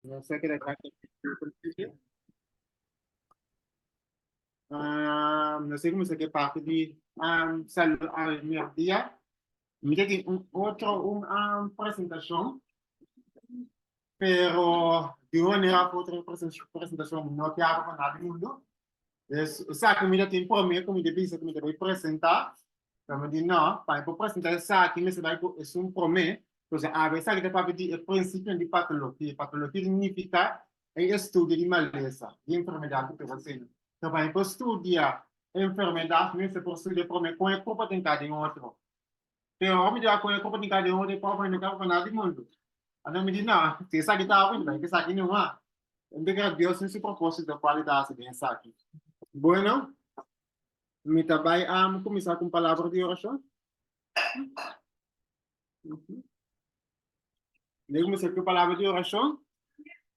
não sei que da carta. Não sei como isso aqui é parte de saúde a minha dia. Me tem uma apresentação, pero de uma maneira outra apresentação não que haja com nada do mundo. Essa comida tem por mim, comida bisa que me vai apresentar. Então, me diz, não, para apresentar essa aqui, me vai é um promê. Então, a vez que para pedir o princípio de patologia. Patologia significa estudo de maleza, de enfermidade que você tem. Então, para estudar enfermidade, me se por estudar promê com a culpa tem cada outro. Então, homem já com a culpa tem cada outro, para não ficar nada do mundo. Então, me diz, não, se essa aqui está ruim, vai que essa aqui não é. Então, Deus não se propôs de qualidade dessa aqui. Bueno, me trabalho a começar com palavra de oração. Eu comecei com palavra de oração.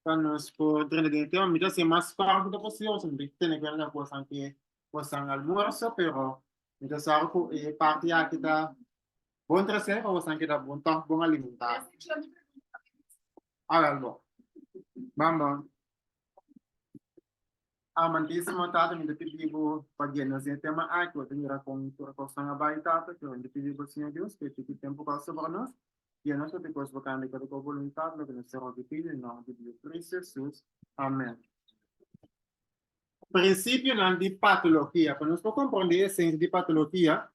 Para nós poder entender, me dá ser mais claro do possível. Não tem que ver na coisa que você almoça, pero me dá saber que parte aqui da bom trazer, ou você que dá bom tempo, bom alimentar. Agora, vamos. A mantíssimo tato, me dá pedido para que nós tema aqui, eu tenho a questão abaixo, que eu pedido Senhor Deus, que fique tempo para sobre nós. E a nossa depois vai cantar com a vontade, que nós seremos pedidos em nome de Cristo Jesus. Amém. Princípio não de patologia. Para nós compreender a essência de patologia,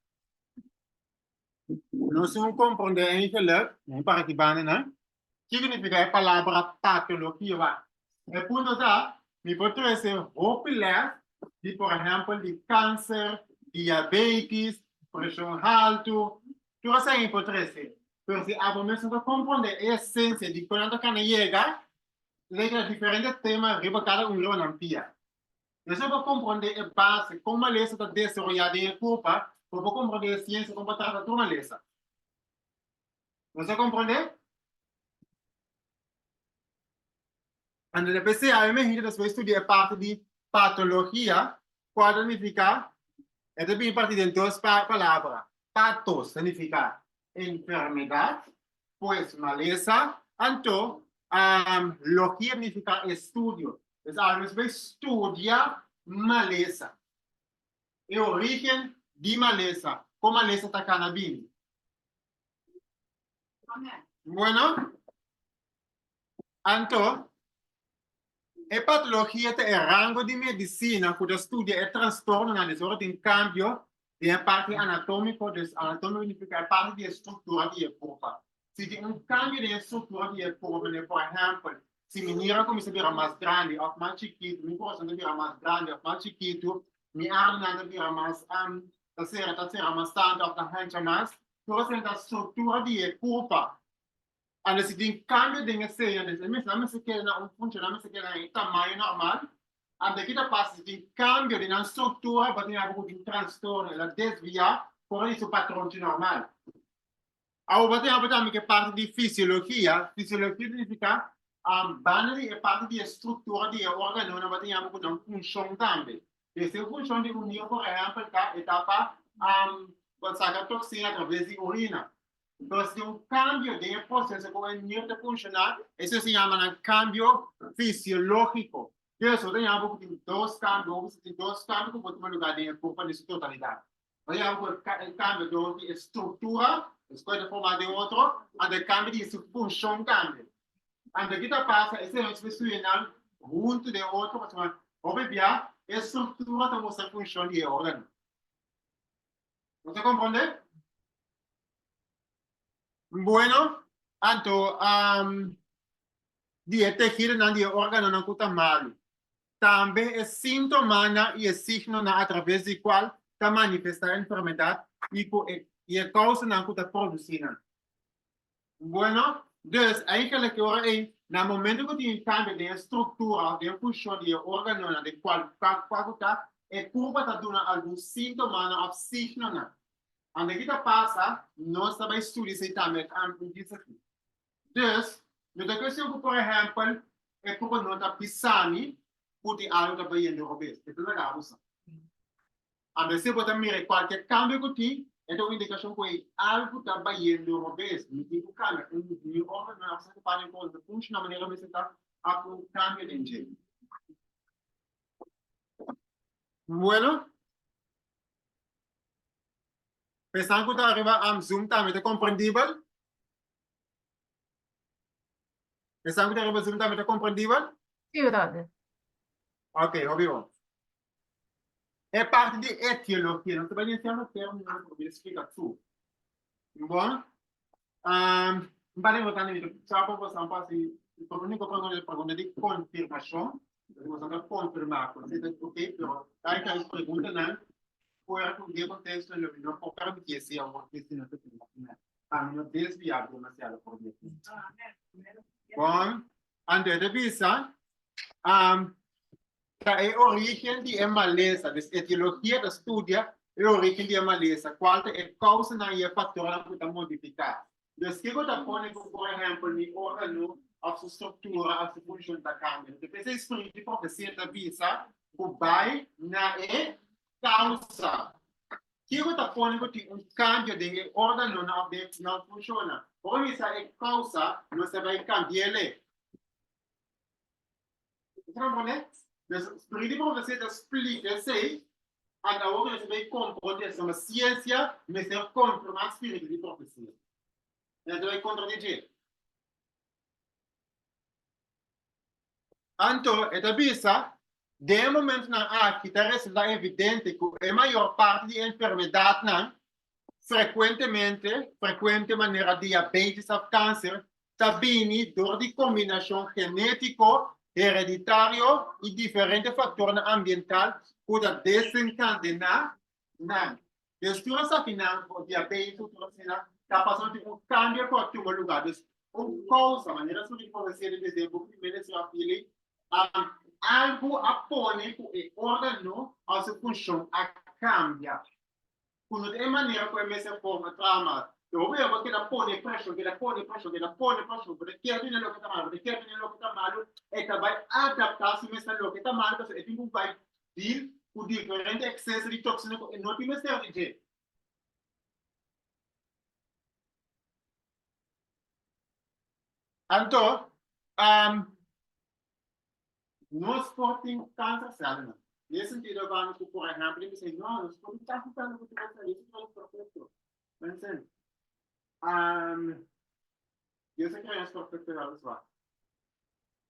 nós vamos compreender em que nem para que bane, né? O que significa a palavra patologia? É por isso que me pode trazer roupas de, por exemplo, de câncer, diabetes, pressão alta, tudo isso aí pode trazer. Porque a nós vamos compreender a essência de quando a chega, leia diferentes temas, riba cada na pia. Nós vamos compreender a base, como a lei está desenvolvida em culpa, para compreender a ciência, como trata toda a lei. Você compreende? Quando a pessoa, a gente vai estudar parte de patologia, qual significa? É também parte de duas palavras. Patos significa enfermidade, pois maleza, então, logia significa estudo. Então, a gente vai estudar maleza. E a origem de maleza, como a maleza está cannabis. Bueno, então, a patologia é o rango de medicina que estuda o transtorno na desordem tem cambio de parte anatômica, anatômica significa a parte da estrutura do corpo. Se tem cambio de estrutura do corpo, por exemplo, se menina começa a virar mais grande ou mais chiquito, meu coração vira mais grande ou mais chiquito, minha arma vira mais tá ser mais tanto ou tá hancha mais, toda essa estrutura do corpo. Allora, se tem cambio de cena, se quer não funciona, se quer em tamanho normal, até que passa se tem cambio de estrutura, para ter algo de transtorno, ela desvia, por isso o padrão de normal. Agora, tem também que parte de fisiologia significa banner é parte de estrutura de órgão, não vai ter algo de função também. Essa função de unir, por exemplo, a etapa, sacar toxina através de urina. Então, se tem cambio de processo com a energia funcionar, isso se chama cambio fisiológico. Isso tem algo que tem dois cambios que podem ter lugar dentro do corpo nessa totalidade. Tem algo que cambio de estrutura, escolha forma de outro, e de cambio de função também. E daqui da passa, esse é o especial junto de outro, mas obviamente, a estrutura tem uma função de órgão. Você compreende? Bueno, anto die tejido na die órgano na kuta malo. Também é sintoma e é signo na através do qual está manifestar a enfermidade e a causa na kuta produzir. Bueno, dus eigenlijk é na momento que tem cambio de estrutura, de função de órgano, de qual está, é culpa está dando algum sintoma ou signo na. Onde que passa, nós também estudamos isso também, disso aqui. Dus, outra questão, por exemplo, é por nós da pisani, por ter algo da Bahia do Robes, é tudo legal, isso. A você pode mirar qualquer cambio que tem, é uma indicação que algo da Bahia do Robes, não tem o cambio, não órgão, não é assim que para em conta, funciona da maneira que você está, a un cambio de gen. Bueno, pensando que arriba a Zoom también es comprendible. Pensando que arriba Zoom también es comprendible. Sì, guardate. Ok, obvio. É parte de etiologia, não se vai iniciar no termo, não vou explicar tudo. Bom, vale botar nisso, só para você não passar, por único pergunta de confirmação, você vai confirmar, você está ok, pero aí que a pergunta não, foi com que contexto ele não pode permitir se alguma questão não tem, a não desviar demasiado por isso. Bom, antes de visa, é origem de maleza, de etiologia da estudia, é origem de maleza, qual é a causa na fator que está modificado. Então, se eu estou pondo, por exemplo, o órgão, a sua estrutura, a sua função da câmera, depois é espírito de profecia da visa, o vai na causa. Se eu estou pondo cambio de órgão, não funciona. Por isso, é causa, você vai cambiar ele. Dus spreken we over dat splitten zij, en dan ook bij componenten van ciência, maar ze confirmar spiritu de profecia. En dat wij contradizer. Então, esta visa, de momento na aqui, está resulta evidente que a maior parte de enfermidade, não, frequente maneira diabetes ou câncer, está vindo door de combinação genético hereditário e diferentes fatores ambientais que desencadenar na mistura essa final o diabetes está passando por cambio por todo lugar. Então, causa maneira de fazer de exemplo primeiro se afile algo apone que o órgão a sua função a cambia. Quando é maneira que essa forma trama eu vejo que ela põe pressão, que ela põe pressão, que ela põe pressão, porque quer ter no que está mal, porque quer ter no que está mal, ela vai adaptar-se nesse no que está mal, então ele não vai vir com diferente excesso de toxina que não tem mesmo de jeito. Então, nós podemos câncer célula. Nesse sentido, vamos, por exemplo, ele diz, não, nós podemos estar ficando com o câncer, isso é o processo. Mas, yo sé que es perfecto de usar,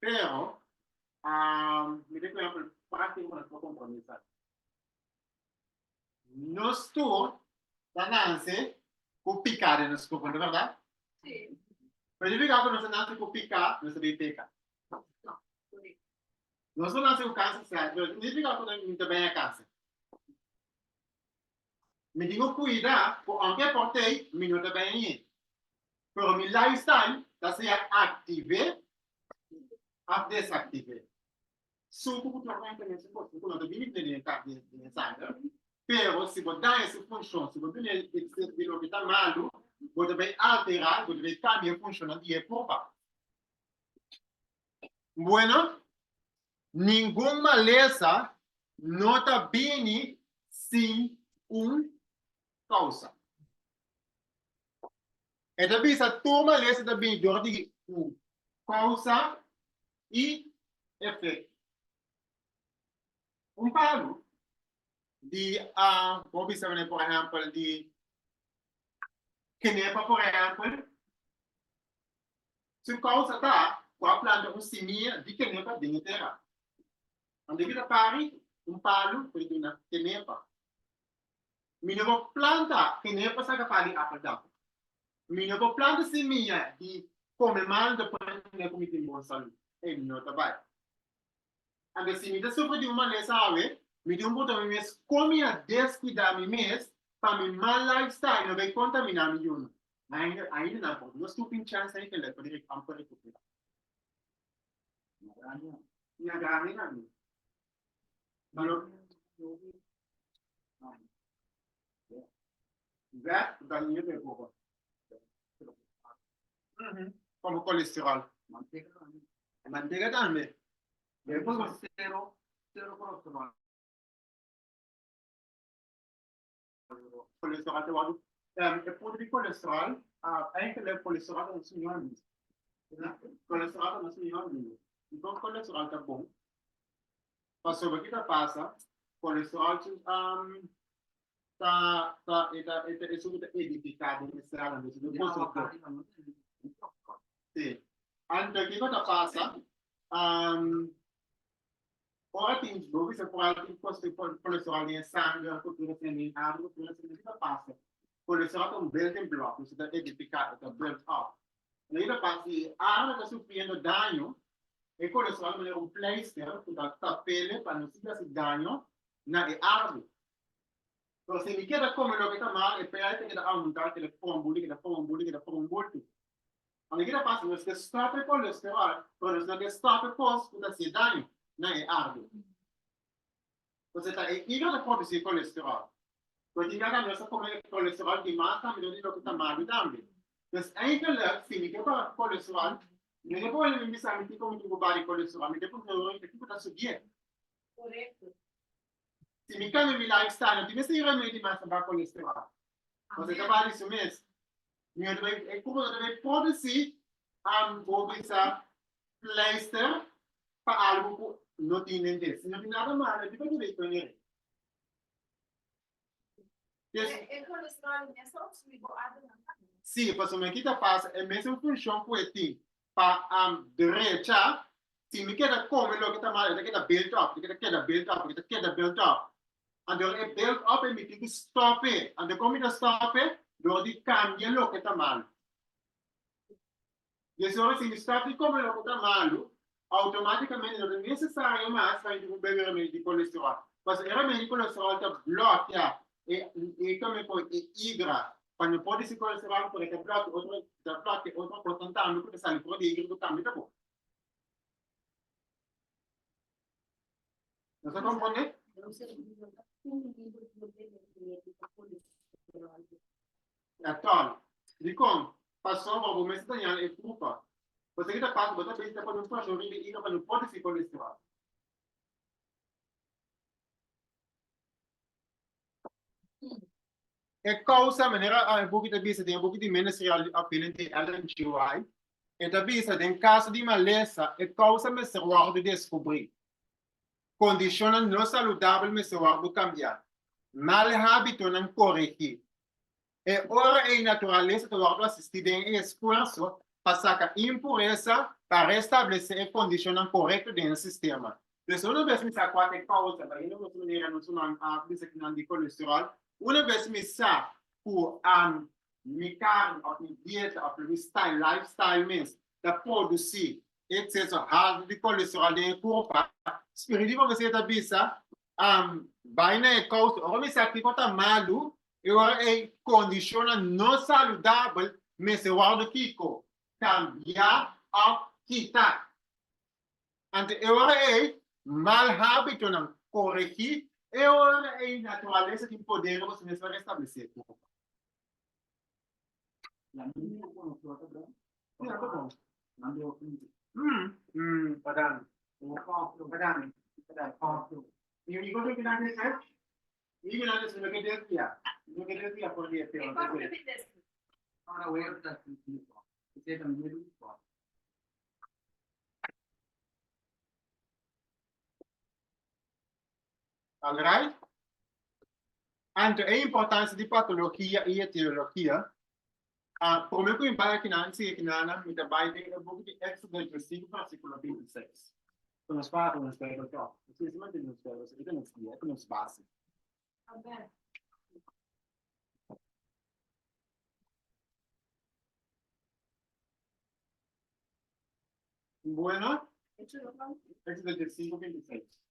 pero me digo que práctico no puedo comprometer. No estoy ganando con picar en los cupos, ¿de verdad? Sí. Pero yo digo que no se nace con picar, no se ve picar. No se nace con cáncer, pero yo digo que no te vaya a cáncer. Me digo cuidar, aunque porte, me no te vaya a ir. Pero mi lifestyle, está se activé, a desactivé. Suco que tu vai entender se fosse quando eu vim de insider, pero se você dá essa função, se você tem que está malo, você vai alterar, você vai cambiar a função de época. Bueno, nenhuma maleza não está bem sem causa. Esta visa, tua maleza está bem de causa e efeito. Palo di come si chiama per esempio di kenepa per esempio su causa da qua planta un simia di kenepa di terra quando vi pari palo per una kenepa mi devo planta kenepa sa pali apple da mi devo planta simia di come manda per ne come di buon salute e non da vai anda simia sopra di una malesa me dio un botão mês come a descuidar me mês para me mal lifestyle não vai contaminar me junto ainda não pode nós temos chance aí que ele pode recuperar e a garra não mas já ganhei de pouco como colesterol manteiga também depois zero colesterol colesterol te wadu e produit colesterol enkele colesterol non sono ionizzato colesterol non sono ionizzato então o colesterol tá bom. Passou o que tá passa, colesterol isso tá edificado nesse ano, isso depois sim. Então o que tá passa, ora tem dove se poi altri costi colesterol em sangue, cultura em água, cultura em que passa. Colesterol é building block, isso tá edificado, tá built up. Aí passa, a água está sofrendo dano. E colesterol é pleister que dá pele para não se dar dano na árvore. Então, se me queda como lo que está mal, e pele que dá aumentar, que dá fombuli, que dá fombuli, que dá fombuli. A medida passa, nós que stop o colesterol, quando nós que stop o pós, que dá se dano na árvore. Você está igual a produzir colesterol. Quando chega nós comemos colesterol de massa, me dá o que está mal também. Então, ainda se me queda colesterol, não é bom ele me sabe que como tu vai colesterol, mas depois eu que tá subindo. Correto. Se me cambia meu lifestyle, não tem esse remédio mais para colesterol. Você trabalha isso mesmo. É como eu deve produzir essa pleister para algo que não tem nem se não tem nada mal, eu devo dizer que é colesterol é só sublimado na sim, porque o que passa é a mesma função que eu tenho para direita. Se me queda come lo que está mal, que queda build up, que queda build up, que queda build up. And the build up e mi dico stop it. And the come to stop it, lo di cambia lo que está mal. E se mi stop come lo que está mal, automaticamente non è necessario mais para beber remédio de colesterol. Porque o remédio de colesterol está bloqueado e come poi igra. Quando pode se colesterol por exemplo, outro portanto, porque sai por igra do cambio tá bom. Você compreende? Então, de como passou para o mês da manhã é culpa. Você que está passando, você está fazendo um passo, e não pode se colesterol. É causa maneira a pouco de vista tem um pouco de menos real apelando de Ellen GY. E da vista tem caso de maleza é causa me se guarda descobrir. Condições não saudáveis me se guarda cambiar. Mal hábito não corrigir. E ora a natureza do guarda assistir em esforço para sacar impureza para restabelecer condições corretas dentro do sistema. Então, uma vez que se acuate causa, para não você maneira não são a que de colesterol, uma vez que sabe por me carne, a dieta, a style, lifestyle mesmo, da produzir excesso alto de colesterol dentro do corpo, espiritual você está bisa, vai na causa, ou me sabe que está malo, e ora é condição não saudável, mas se guarda Kiko, cambiar ou quitar. Então, ora é mal hábito não corrigir, e ora é natureza de poder você mesmo restabelecer. Padang. Padang. Yung ikaw yung ginagawa sir? Yung ginagawa sa nagkadesya. Yung nagkadesya for the affair. I'm aware of that. It's a middle spot. Alright? Anto, a importância de patologia e etiologia. Por meu que vai aqui na antiga, me trabalho em um pouco de Exodus 5, versículo 26. Quando nós falamos, nós pegamos aqui, vocês mantêm nos pegos, isso não se é, nos base. Amém. Bueno, Exodus 5, 26.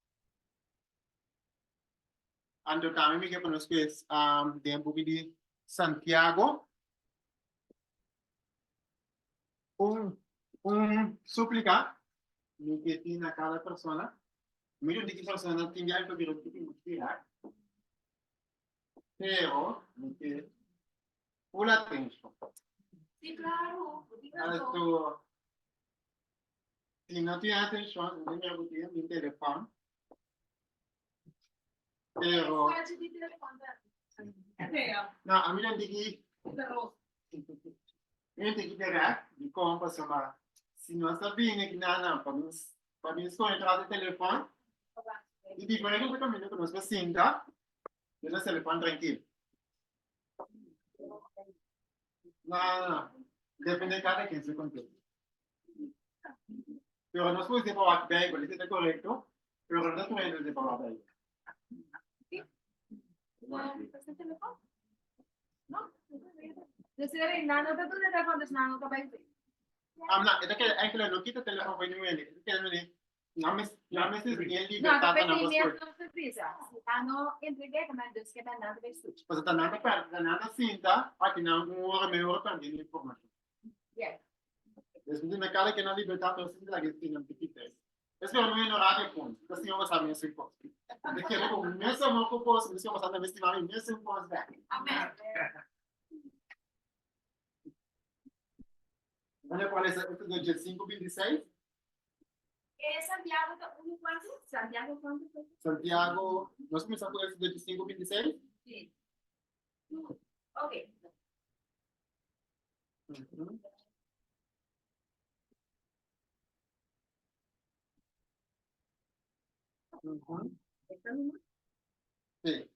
Anto, também me que para nós que de um pouco de Santiago. Súplica que tiene a cada persona. Mira de qué persona tiene algo que lo que tiene, pero que una atención. Sí, claro. Esto, si no tiene atención, no me gustaría mi teléfono. Pero. No, a mí no dije. Io ti chiederà di come insomma, se non sta bene, che non Para mim, se conectar o telefone, e diferente do caminho que nós vacina, deixa o telefone tranquilo. Não. Depende de cada quem se contém. Pero nós podemos falar que bem, ele está correto, pero não é de falar bem. No? Dus er nano dat doen dat van dus nano dat bij. Amna, ito kaya eigenlijk no kita telefoon ko niyo ito kaya ni namis is niya No, libertad dat na bij boss meer ko. dan servisa. Ano entregue maar dus que ben nada bij switch. Basta tanata pa, tanata sinta, at inamuha may ora pa din information. Yes. Dus hindi nakala kaya na libertad na sinta lagi tinang tikite. Kasi ano yung radio phone, kasi yung masabi niya ko. Hindi kaya ko mesa mo ko po, kasi yung masabi niya mesti mesa mo po sa. Amen. Ano po ito do 5:26? Santiago da uno quanto? Santiago quanto? Santiago, nós começamos com esse do 5:26? Sim. Okay. Sim.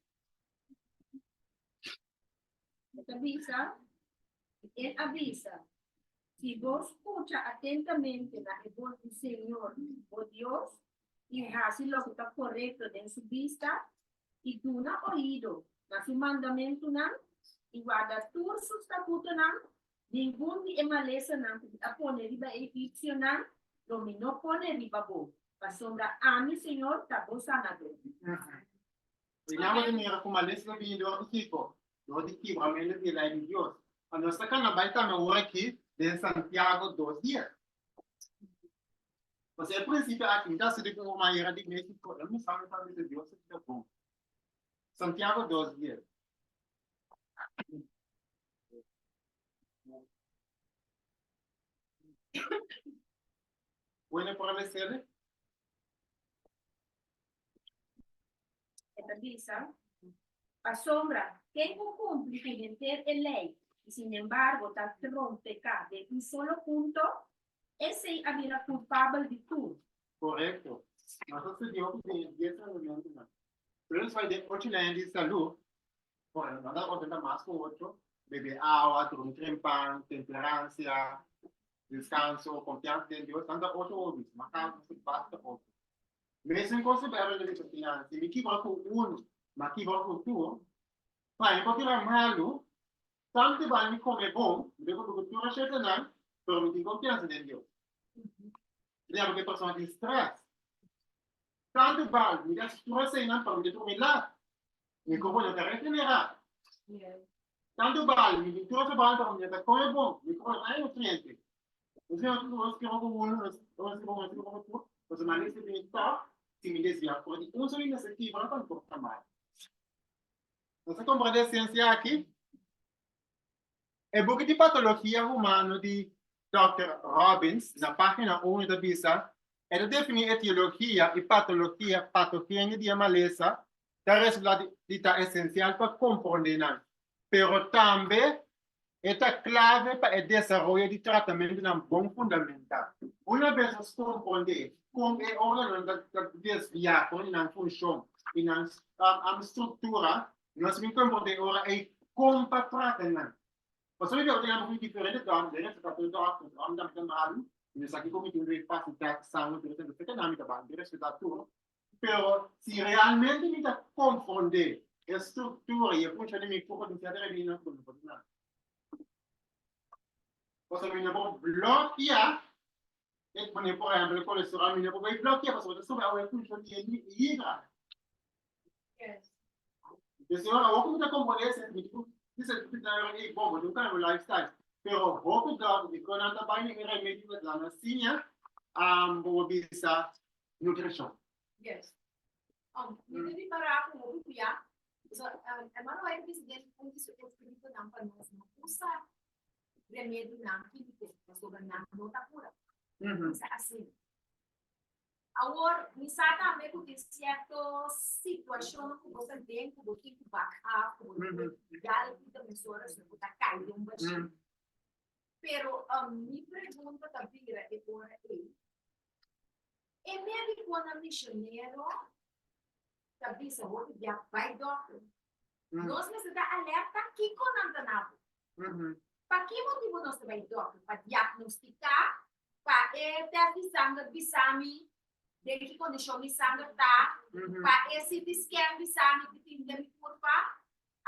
Avisa, él avisa. Si vos escucha atentamente la voz del Señor, o Dios, y hace lo que está correcto en su vista, y tú no oído a su mandamiento, y guarda todos sus estatutos, ningún de maleza, a poner riba egipcio, lo que no pone riba bo. Pasonda a mi Señor, tabo sanado. Kailangan din nila kumalis na binilo ang tipo. Doon di tipo, may nila ni Diyos. Ano sa ka na baita na uraki de Santiago 2:10. Kasi al principio aqui, da se de como maneira de México, eu não sabe para de Deus se é bom. Santiago 2:10. Bueno, por agradecerle. Avisa, asombra, quem não cumpre com meter a lei, e sin embargo está rompe de un solo punto, ese había culpable de tudo. Correto. Mas você deu que 10 anos não. Pero isso vai de 8 anos de saúde. Por nada conta mais com 8, beber água, dormir trempão, temperância, descanso, confiança em Deus, tanto 8 horas, mas você basta 8. Mesmo em considerar ele que tinha, se me equivoco com 1, mas equivoco com 2, vai encontrar malo, tanto vai me comer bom, depois do que tu achas não, pero me tem confiança em Deus. Lembra que a pessoa tem estresse. Tanto vale, me dá estresse ainda para me determinar. Me compõe a regenerar. Tanto vale, me dá estresse para me dar comer bom, me compõe a nutriente. Você não vai ficar com 1, não vai ficar com 2, você não vai ficar se me desviar por um só iniciativa não vai importar mais. Você compreende a ciência aqui? É book de patologia humana de Dr. Robbins, na página 1 da Bisa, ele define etiologia e patologia patogênica de maleza, da resultado essencial para compreender, pero também é clave para o desenvolvimento de tratamento de bom fundamental. Uma vez você compreender como é o órgão da desviar por uma função e uma estrutura, nós vamos compreender agora como para tratar. Você vai ver que é muito diferente da onde você está todo onde está mal, e isso aqui como que vai facilitar sangue, por exemplo, você tem nome da bandeira, você está tudo. Pero se realmente me dá confonder a estrutura e a função de meu corpo, você deve vir na coluna. Você me pode bloquear, e por exemplo, o colesterol me pode bloquear, porque você sabe a função de hidra. Então, agora como está compreendendo isso é bom, mas não quero lifestyle. Pero pouco de quando anda bem em remédio da nacinha, vou bisa nutrição. Yes. Hindi para ako kuya. So, ano ay presidente kung gusto ko dito ng panos mo. Usa remedio ng kibite, sobrang na nota pura. Sa asin. Agora, misata me com certas situações que você tem, que você backup, que você já tem pessoas que você cai de baixo. Pero minha pergunta também é agora E médico na missionário, sabi sa word, dia by doctor. Nós necessitamos alerta que conandanabo. Para que motivo nós vai doctor? Para diagnosticar, para ter sangue bisami, de que condição de sangue tá, para esse scan bisami de tinta de curva,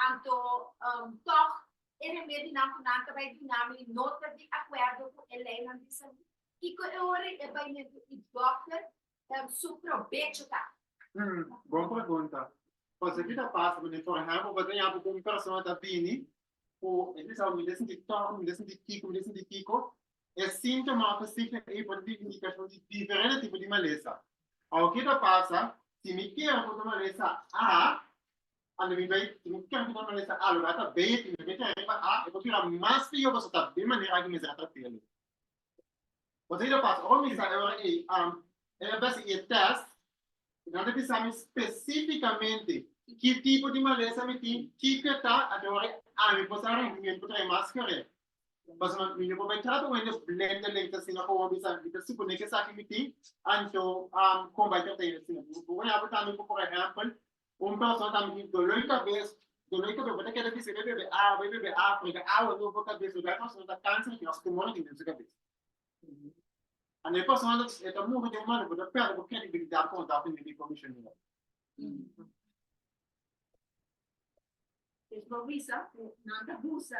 anto toch remédio não conanta vai dinami nota de acordo com Helena disse e que ora é bem o doctor suprobecho tá. Boa pergunta. Pois aqui da passa, por exemplo, você tem uma pessoa da Bini, ou eles são me dizem de tom, me dizem de Kiko, é sintoma específico e pode ter indicação de diferente tipo de maleza. Aqui da passa, se me quer com maleza A, ando me vai, se me quer com maleza A, lugar tá B, se me quer com A, eu vou tirar mais fio, você tá bem maneira que me será tratado. Você da passa, ou me sai, é base e teste. Nós precisamos especificamente que tipo de maleza me tem, que está agora me passar me botar máscara. Mas não me vou entrar com eles blend link assim na como bisa kita supone que sabe me tem, então como vai ter assim. Vou botar me por exemplo, pessoa também dolor cabeça, você quer dizer bebê África, eu vou cabeça, vai passar da câncer que nós tomamos dentro da cabeça. A pessoa está muito de humano, porque perde a credibilidade com o dado de commissioner. Provisa, nanta busa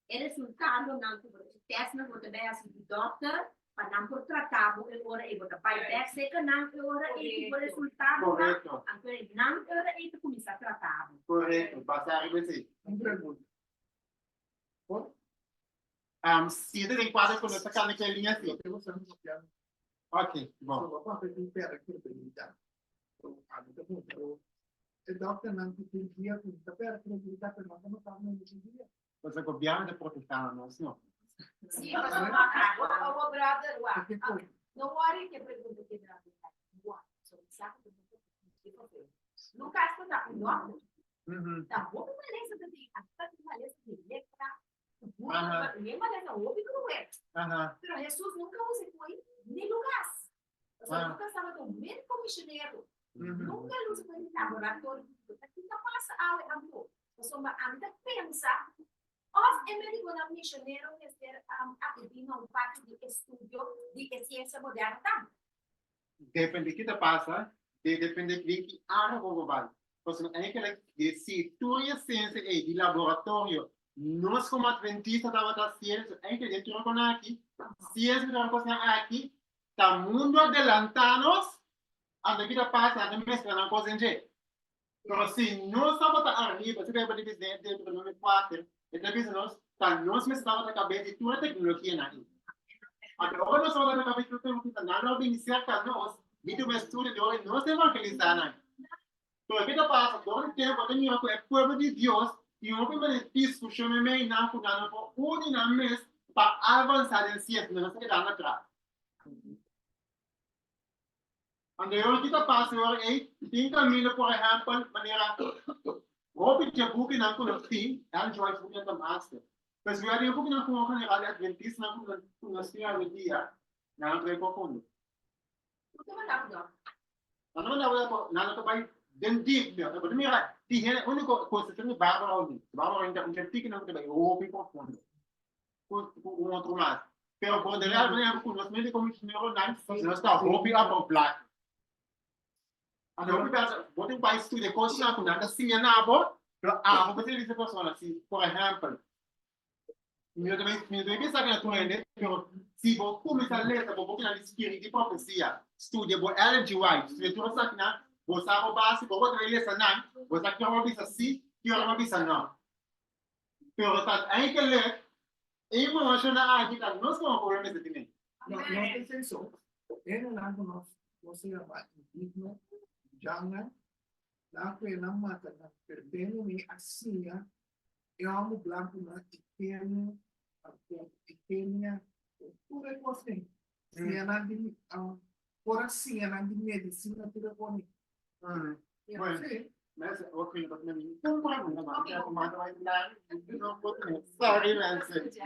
el resultado nanti test na bota bem assim do doctor para não por tratado e ora e bota pai back seca não e ora e o resultado Correto. então não e ora e tu começa a tratado. Correto, passar a assim. Pergunta. Se tem quadro com essa carne que é linha assim. Eu você não copiar. Ok, bom. Só para ver pera aqui para perguntar. O doctor não tem dia com a pera que ele está perguntando não está no dia. Você copiar de proteção, não, senhor. Sim, mas o brother, não worry que pergunta que dá. No caso da doctor, tá bom, beleza, tem a maleza de letra. Nem maleza ouve não é. Pero Jesus nunca se foi nem Lucas. Lucas estava com o mesmo comissioneiro. Nunca nos foi no laboratório. Aqui não passa algo amor. Você anda pensa. Os americanos missionários que ser aqui não parte de estudo de ciência moderna também. Depende que te passa, depende de que área vou vai. Porque é que se tu é ciência de laboratório, nós como adventistas da ciência, é que dentro com aqui, ciência da coisa aqui, tá mundo adelantados, anda que te passa, anda mesmo na coisa em jeito. Pero se nós estamos arriba, se vai para dizer dentro do nome 4, então nós tá nós mesmo estamos na cabeça de toda a tecnologia na aí. Agora nós estamos na cabeça de tecnologia, nada bem certo nós, vídeo estudo de hoje nós evangelizar na. Então que te passa, todo tempo tem uma coisa povo de Deus e um primeiro disco chama me na cuidando por na mês para avançar em ciência, não se quedar atrás. Quando kita passa agora aí, tem caminho por exemplo, maneira Robert já book na kuno fee, and Joyce book na master. Mas we are book na kuno kan ali adventista na kuno siya dia na tre ko kuno. Tudo mandado não. Ano na wala po na to bay den deep na pero mira, di hele único coisa que me bárbaro ali. Bárbaro ainda um jeito na kuno bay Robert ko kuno. Ko outro mais. Pero quando ele vai com os médicos comissionários não está Robert up black. Ano bota um país de coisa na kuno da sinha na abo. Pero vou fazer isso pessoal assim, por exemplo, meu também pensa que na tua ainda, pero se vou começar a ler, vou botar na espírito de profecia, estudia vou Ellen G. White, se tu sabe na, vou saber base, vou botar ele sanan, vou saber que eu vou pensar sim, que eu vou pensar não. Pero tá aí que ler, e vou achar na aqui tá, nós como problema esse também. Não tem isso. Ele lá com nós, você vai, não, jangan na ng mata na perdendo ni asia eu amo blanco na pequena tudo é você se anandi por assim anandi medicina tudo é bom Mas o que eu tô falando, não vai não, mas a tomada vai lá, não pode. Sorry, Nancy.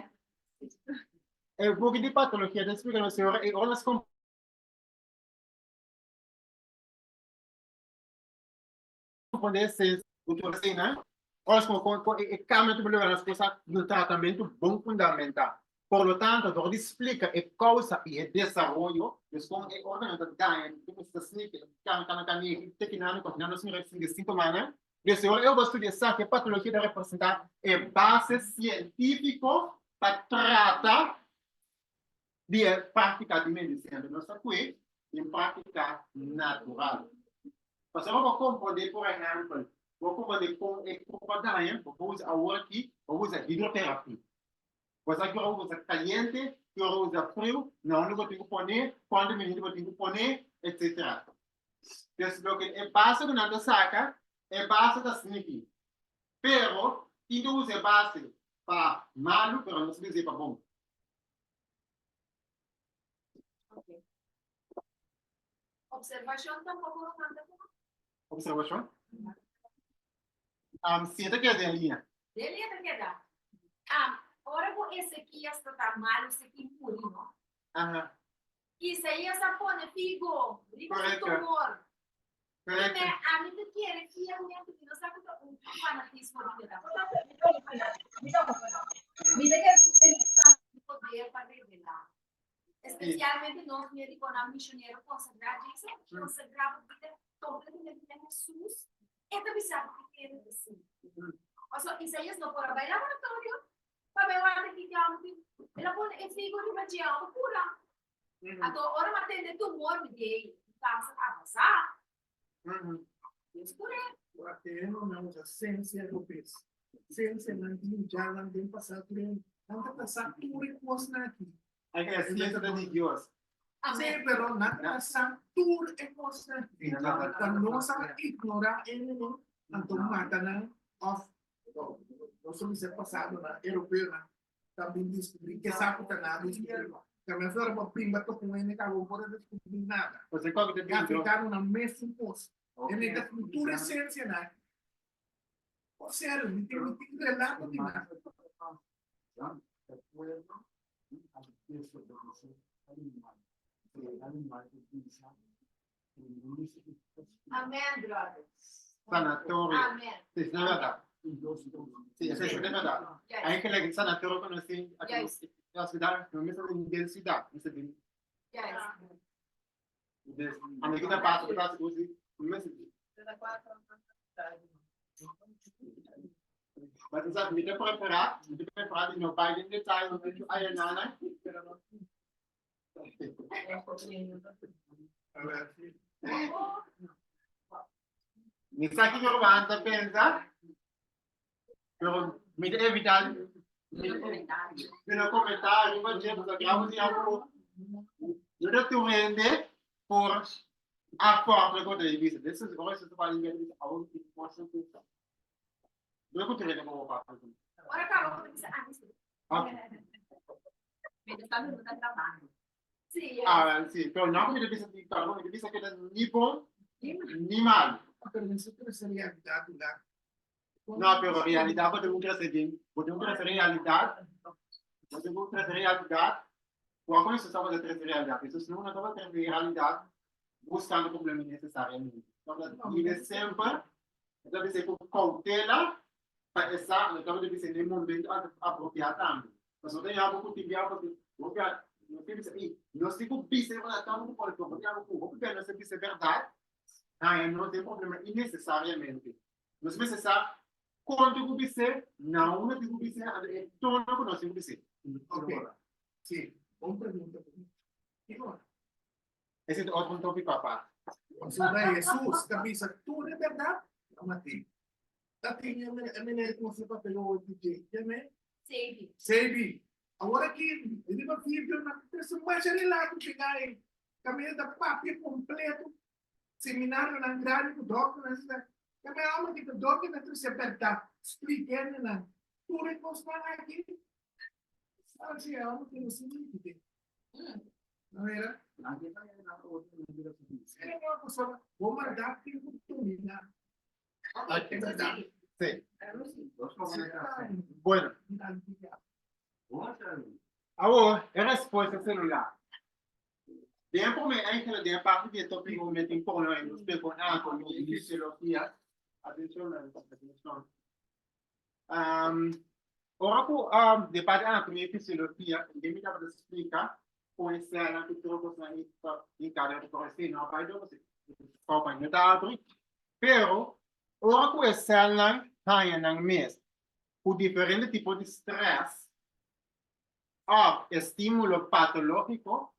É um pouco de patologia, da explicação, senhora, e olha as compreender senso assim, né? Olha como é câmera de melhorar as coisas no tratamento bom fundamental. Por lo tanto, donde explica a causa y el desarrollo, es como el órgano de daño, que se explica, de 5 maneras. Desse hora eu vou estudar que a patologia deve representar a base científica para tratar de prática de medicina. Nós aqui, em prática natural. Mas eu vou compreender, por exemplo, vou compreender com a daño, vou usar agora aqui, vou usar hidroterapia. Você que usa caliente, que usa frio, não eu tenho que poner, quando menino eu tenho que poner, etc. Então, que é base do nada saca, é base da significa. Pero, quem usa base para malo, pero não se diz para bom. Okay. Observación tampoco lo manda como. Observação? Sienta que é de linha. Dele é verdade. Ora com Ezequias está mal, esse aqui murió. Ajá. Isaías pone figo, digo Correcto. tumor. Correcto. A mí te quiere que ella no sabe un fanatismo de verdad. Mira que es poder para revelar. Especialmente los médicos misioneros consagrados, consagrados completamente a Jesús. Esto es algo que quiere decir. O sea, Isaías no puede ver el laboratorio. Para ver que ela pone el figo de região pura. Então, ora matende tumor de câncer avançado. Isso por aí. Porque não usa ciência europeia. Ciência não tem já não tem passado por ele. Não tem passado por ele mostrar aqui. Aí que é a ciência de Deus. Sim, pero não tem passado por ele mostrar aqui. Então, não sabe ignorar ele, então mata na off. Nós somos passados na europeia, também descobri que sabe que nada descobriu. Também foi uma pimba que com ele acabou por descobrir nada. Você qual que Já tem ficaram na mesma posto. Ele da cultura ciência, né? Ou seja, ele tem relato de nada. Amém, brothers. Sanatório. Amém. Isso não é verdade. Sim, isso é verdade. Aí que ele sanatório quando assim, a cidade, não mesmo de densidade, isso é de a medida passa usa mesmo. Mas você sabe, me tem preparado no pai de detalhe, no vídeo aí nana. Me sabe que eu vou andar pensar. Pero me deve evitar no comentário, mas eu já gravo de algo. Eu não estou vendo por a forma que eu tenho visto. Desses horas eu estou falando de algo que possa ser. Eu não estou vendo como eu faço. Ora, calma, como diz Ok. Me está dando trabalho. Sim. Sim. Pero não me deve ser de carro, me deve ser que é nem bom, nem mal. Pero isso seria realidade lá. Não, pero realidade, podemos trazer realidade. Podemos trazer realidade. Quando isso estava a trazer realidade, isso não estava a trazer realidade buscando problemas necessariamente. Então, ele sempre deve ser com cautela para essa, então deve ser no momento apropriado também. Mas não tem algo que tiver porque não tem isso. Nós temos que ser estamos com porque não sei se é verdade. Não tem problema innecessariamente. Nós precisamos quando que ser, não é que ser, é tudo que nós temos que ser. Ok. Sim. Uma pergunta. Esse é outro tópico à parte. Sobre Jesus, cabeça, tudo é verdade? Não matei. Dati a menina kung sa papel DJ, yan Sim. Sebi. Agora aqui, ele vai vir na transformação de lá que chegar kami da papi completo, seminário na grande do doctor, kami ama que o doctor na tu se aperta, explicando na tudo é constar aqui. Sabe se é algo que não se entende. Não era? É uma pessoa, vou mandar que eu terminar. Sí. Bueno, ahora, en respuesta celular. Bien, por mi ángel, de parte de tópico, me tempo, no, en los con anatomía y fisiología, Atención, atención. Ora po, de parte anatomia e fisiologia, ninguém me dá para explicar como é a que trocos na cada recorrência, não vai dar você. Companhia da abre. Pero, ora po é célula, há nang mês, por diferente tipo de stress, estímulo patológico,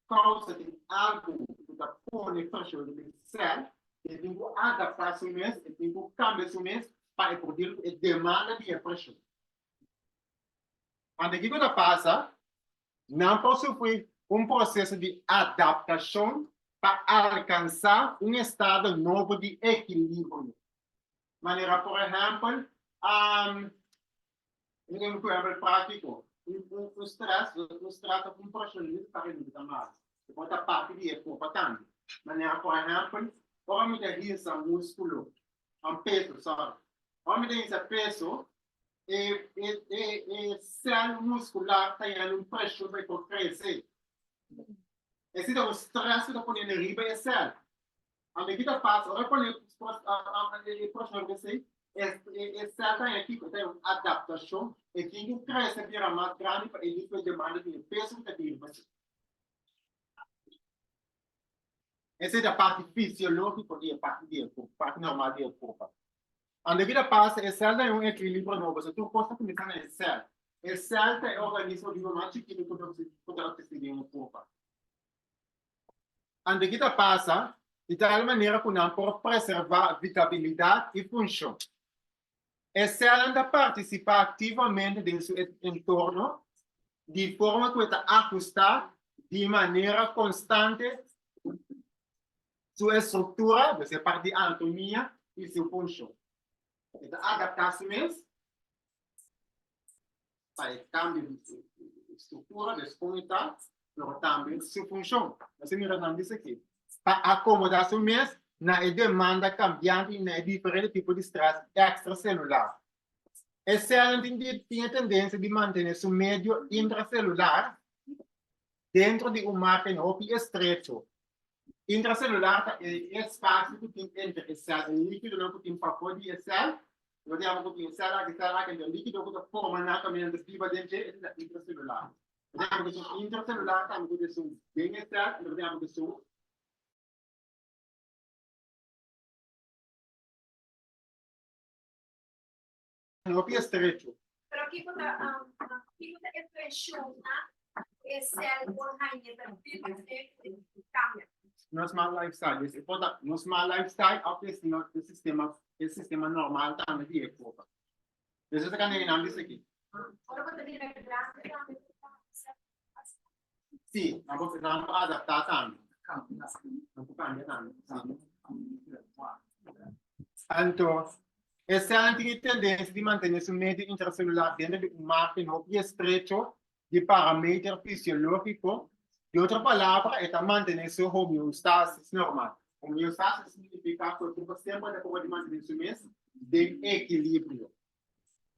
causa de algo que está por pressão de célula, e tem que adaptar seu mês, e tem que cambiar seu mês para poder demanda de pressão. Quando que coisa passa, não pode sofrer processo de adaptação para alcançar estado novo de equilíbrio. Maneira, por exemplo, um exemplo prático, o stress é pressão para reduzir mais. Você parte de corpo também. Maneira, por exemplo, o homem tem esse músculo, peso, sabe? O homem tem esse peso, célula muscular tem pressão para crescer. Esse é o stress que está põe energia para a célula. A medida passa, olha para a pressão crescer, a célula tem aqui tem uma adaptação, e tem que crescer para mais grande para ele ter demanda de peso que está vindo. Essa é a parte fisiológica e a parte normal do corpo. A medida passa, a célula tem um equilíbrio novo. Se tu possa começar na célula, a célula é o organismo mais chiquito que você pode decidir no corpo. A medida passa, de tal maneira que não pode preservar vitabilidade e função. A célula participa ativamente do seu entorno, de forma que está ajustada de maneira constante sua estrutura, você parte de anatomia e sua função. Então, adaptar-se mesmo para o cambio de estrutura, de comunidade, mas também sua função. Você me não disse aqui. Para acomodar-se mesmo na demanda cambiante e na diferente tipo de estresse extracelular. A célula tem a tendência de manter seu meio intracelular dentro de margem estreito. Intracelular é espaço que tem entre as células, líquido não tem favor de célula, não tem algo que célula que é líquido que forma na caminhada de viva dentro da intracelular. Não tem algo que intracelular também que são bem célula, não tem algo que são estreito. Pero aqui quando a pressão esse é o rainha da vida cambia. No small lifestyle, no small lifestyle, obviously not the sistema normal também de ecopa. Isso é que nem não disse aqui. Sim, a você não pode adaptar também. Não pode cambiar também. Então, essa tem tendência de manter seu meio intracelular dentro de margem estreito de parâmetro fisiológico. De outra palavra, é manter sua homeostase normal. Homeostase significa que o sistema pode manter seu mesmo de equilíbrio.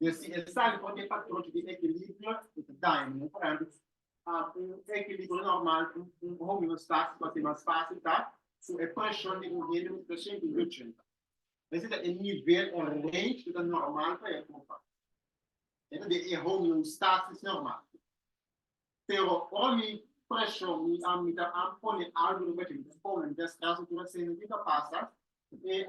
Esse pode fator de equilíbrio, por exemplo, equilíbrio normal, homeostase pode ser mais fácil, tá? É pressão de governo, pressão de nutriente. Esse é o nível, range do normal para a ecopa. Então, é homeostase normal. Pero, pressão e a põe algo no meio de põe das casos que você não fica passa e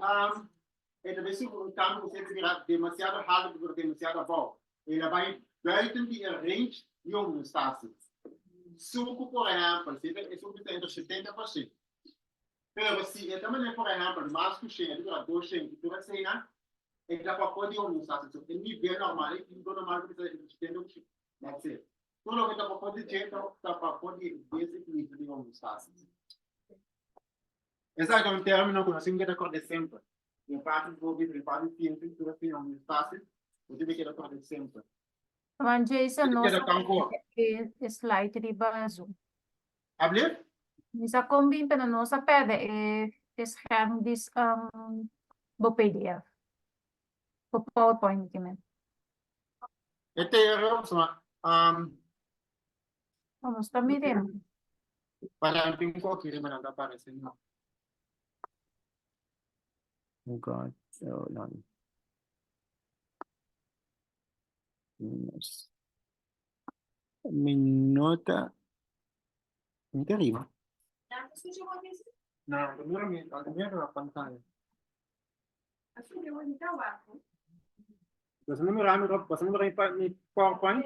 também se o campo você virar demasiado rápido por demasiado bom ele vai buiten de range de homeostase. Suco, por exemplo, se é sobre entre 70%. Pero se é também por exemplo mais que cheio de 200 que tu cena ele dá para pôr de homeostase. O nível normal e o normal que você tem no chip. That's it. Tudo que está para poder ter, está para poder desequilíbrio de homeostase. Esse é um termo que nós temos que acordar sempre. Em parte do governo, em parte do científico, que tem homeostase, nós temos que acordar sempre. Man Jason, no Kita datang ko. slide riba Zoom. Hablir? Sa combin pa no sa pwede scan this PDF. PowerPoint kimen. Ito yung Vamos también. para ang ko, kiri man ang aparece. Oh God. Oh, no. Minus. Minuta. Hindi rima. Escucha uma vez, No, primero la pantalla. escucha uma vez, então, Gusto mo marami ni PowerPoint?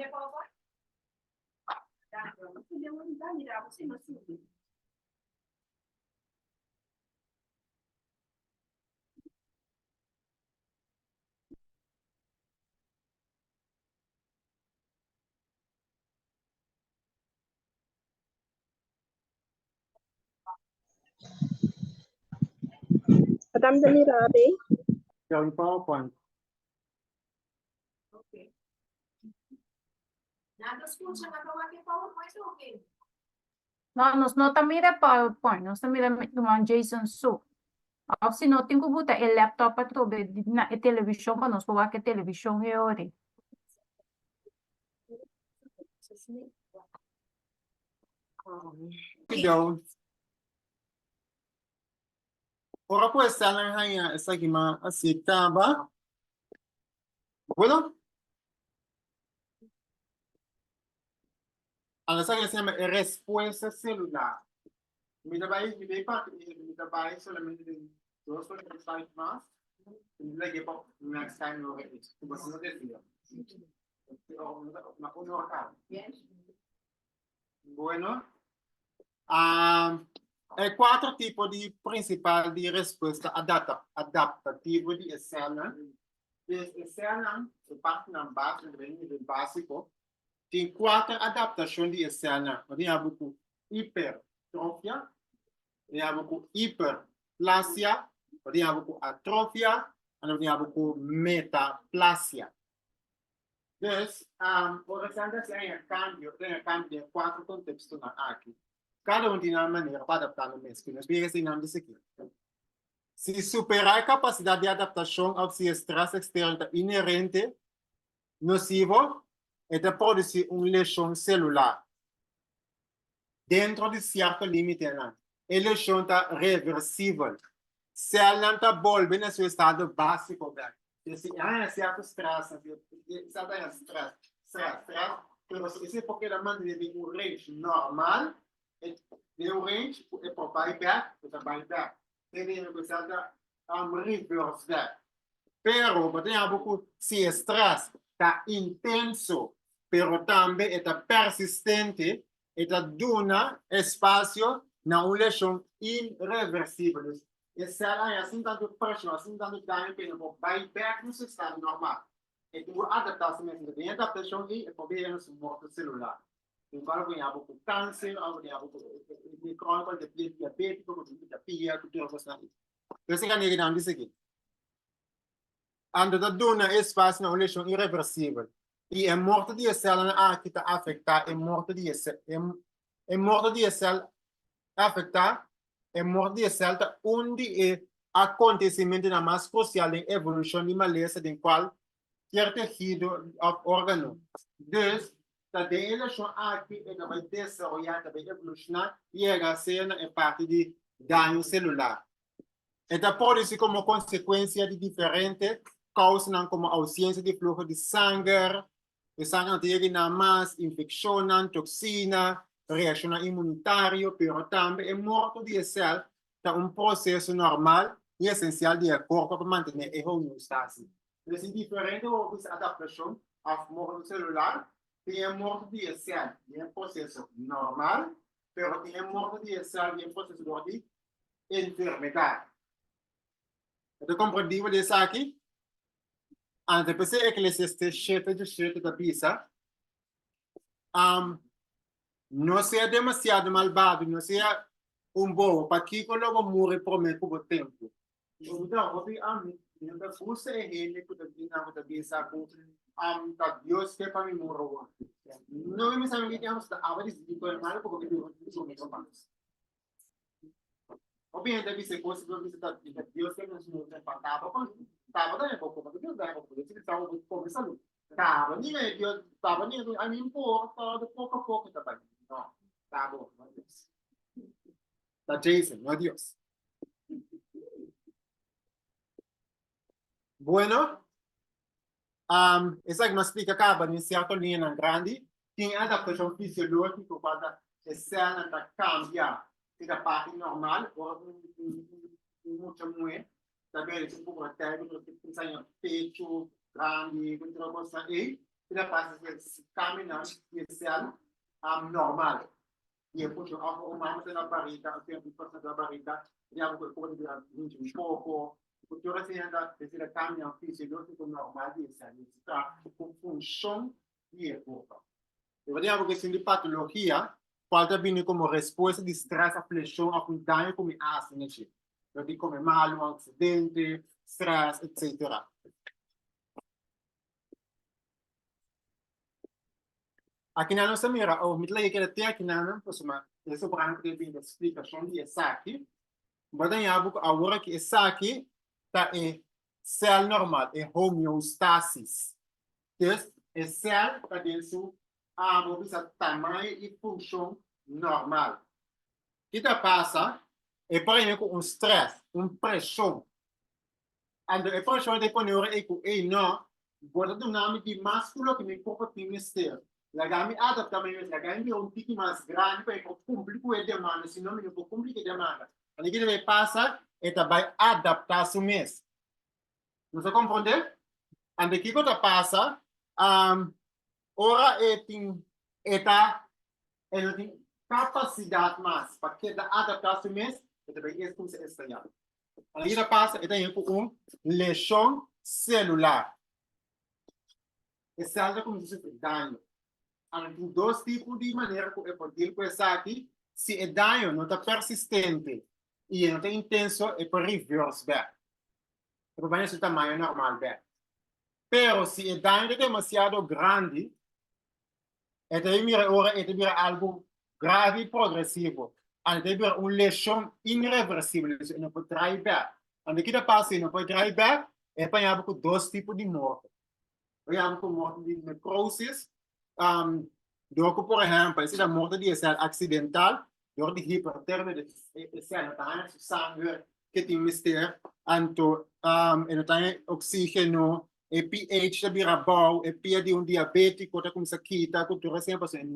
escucha uma vez, mira, você não sabe. Madame Demirabe, Kaya yung PowerPoint. Ok. Nada escucha, nada vai ter PowerPoint, ok. No, no ta mira PowerPoint, no ta mira mga JSON so. Of si no tingo buta e laptop at to be na e television pa nos wa ke television e ori. Video. Ora può essere hanya esa gima asita ba? Bueno. Ang sa kanya se respuesta celular. Mi trabalho solamente de 2 o 3 sites más. Y le por next time lo repeat. Como se no decía. Uno acá. Bueno. Hay 4 tipos de principal de respuesta adaptativa de escena. De escena, de parte na base, do básico, tem 4 adaptações de escena. Tem a ver com hipertrofia, tem a ver com hiperplasia, tem a ver com atrofia, e tem a ver com metaplasia. Então, o restante tem cambio de 4 contextos aqui. Cada tem uma maneira para adaptar no mesmo. Nós vamos ensinar isso aqui. Se superar a capacidade de adaptação ao estresse externo inerente, nocivo, é de produzir uma lesão celular. Dentro de certo limite, a lesão está reversível. Se ela não está voltando ao seu estado básico, se há certo estresse, isso é porque ela manda de um range normal, de um range é para bypass, para bypass. Tem que ser reverse that. Pero, tem algo se estresse está intenso, pero também está persistente, está dando espaço na uma lesão irreversível. Se ela é assim, tanto pressão, assim, tanto dano, que não vai back no seu estado normal. Então, a adaptação é a adaptação e é para ver no morto celular. Então, alguém há com câncer, alguém há com crônico, de diabético, de pia, tudo isso. Então, você can ir down isso aqui. Ando da dona espaço na lesão irreversível. E a morte de célula que está afetada, é morte de célula, é morte de célula afetada, é morte de célula onde é acontecimento na mais crucial em evolução de maleza em qualquer tecido ou órgão. Dus, da lesão aqui é que vai desenvolver, vai evolucionar e a cena é parte de dano celular. Esta pode ser como consequência de diferentes causas, como ausência de fluxo de sangue antiga mais, infecção, toxina, reação imunitária, pero também é morto de célula, é processo normal e essencial de corpo para manter a homeostase. Então, é diferente da adaptação ao morto celular, tem morto de célula, é processo normal, pero tem morto de célula, é processo de enfermidade. Então, compreendível isso aqui? Antes de ser Eclesiastes 7 da Pisa, não seja demasiado malvado, não seja bom, para que logo morre por meio do tempo. Então, você é ele que está na Pisa com Deus que para mim morreu. Não me sabe que temos da aves de normal porque Deus obviamente deve ser possível visitar Deus que nos empatava com tava daí pouco porque Deus dá pouco se estava começando tava ninguém Deus tava ninguém a mim pouco a pouco tá bem não tá bom tá Jason não Deus Bueno, essa que nós explica acaba em certa linha na grande, tem adaptação fisiológica para a cena da cambia, fica a parte normal, ou muito muito, também é um pouco até, porque pensa em peito, grande, outra coisa aí, e depois se caminhar e a cena normal. E depois o mamo da barriga, o tempo da barriga, e a coisa de pouco, cultura se anda desde a caminhão fisiológico normal e essa está com função de época. Eu vou dizer uma questão de patologia, pode vir como resposta de estresse, aflição, a dano como assim, eu digo como mal, um acidente, stress, etc. Aqui na nossa mira, o mitla que até aqui na não, pois mas esse branco de vir explicação de essa aqui, mas aí agora que essa aqui tá é célula normal, é homeostasis. Então, é célula para dentro a tamanho e função normal. O que passa é para ele com stress, pressão. A pressão de quando é com não, bota do nome de músculo que me corpo tem mistério. La gami adaptamento, la gami um pouco mais grande para cumprir com a demanda, senão não vou cumprir com a demanda. Aí que ele passa é também adaptação mesmo. Você compreende? Ande que coisa passa, ora tem capacidade mais para que a adaptação mesmo, é também é como se estranha. Aí que passa é também lesão celular. Essa é como se fosse dano. Tem dois tipos de maneira que eu posso pensar aqui. Se é dano não está persistente e não está intenso, é para reverse back. É para o tamanho normal back. Pero se o dano é demasiado grande, é algo grave e progressivo. É uma lesão irreversível, não pode drive back. Quando que passa não pode drive back, é para dois tipos de morte. Por morte de necrosis, por exemplo, se a morte de célula acidental, door de hipertermia de célula, sangue que tem mistério, então, tem oxígeno, e pH da bira bom, e pia de diabético, tá começa a quitar, cultura sempre assim,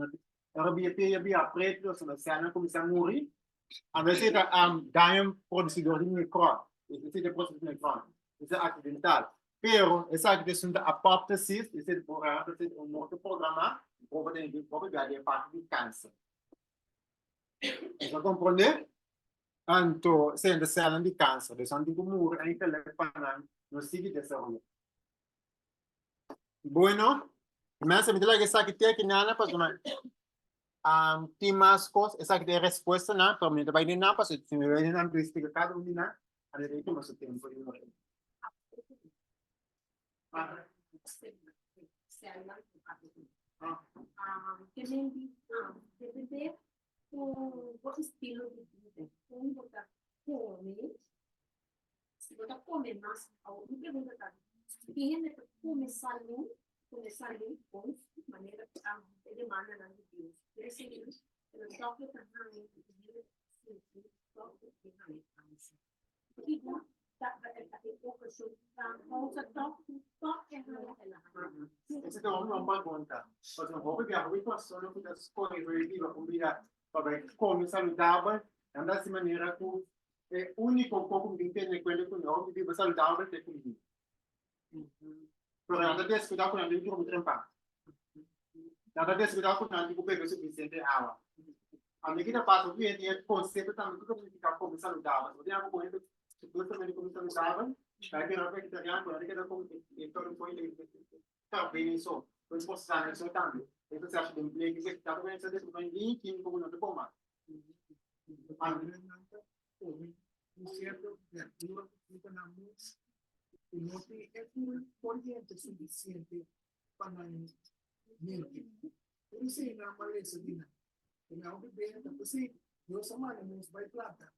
era bia preto, se a célula começa a morrer, a vezes ganha produzidor de microne, esse é o processo de microne, isso é acidental. Pero essa questão da apoptosis, esse é um outro programa, pode ganhar parte de câncer. Você compreende? Então, sendo célula de câncer, de onde o muro é intelectual, não sigue desenvolvendo. Bueno, mas me diga que essa aqui tem aqui nada para tomar. Tem mais coisas, essa aqui tem resposta não, para mim também não, para se me ver não precisa cada um de nada, a gente tem mais tempo de morrer. Depende do estilo de vida. Como você come, se você come mais, alguma pergunta tá? Quem é que come salud, com maneira que demanda na vida. Esse é o toque também de toque que Esse é uma pergunta. Mas eu vou pegar a equação que das coisas combinar para comer saudável, andar de maneira que é único pouco de entender quando que não vive saudável tem que Pero nada de escutar com a gente como trempar. Nada de escutar com a gente como beber suficiente água. A medida passa o dia é conceito também que significa comer saudável. Você tem coisa se você também comer saudável, vai ter uma vegetariana, vai ter como então foi ele tá bem isso. Pois posso usar isso também. Então você acha que tem que ser tá também você deve não ir que como não te coma. Um certo verdura que fica na mousse e não tem corrente suficiente para mente. Por isso é na maleza dina. Não bebê, tá assim, eu só mal não vai plata.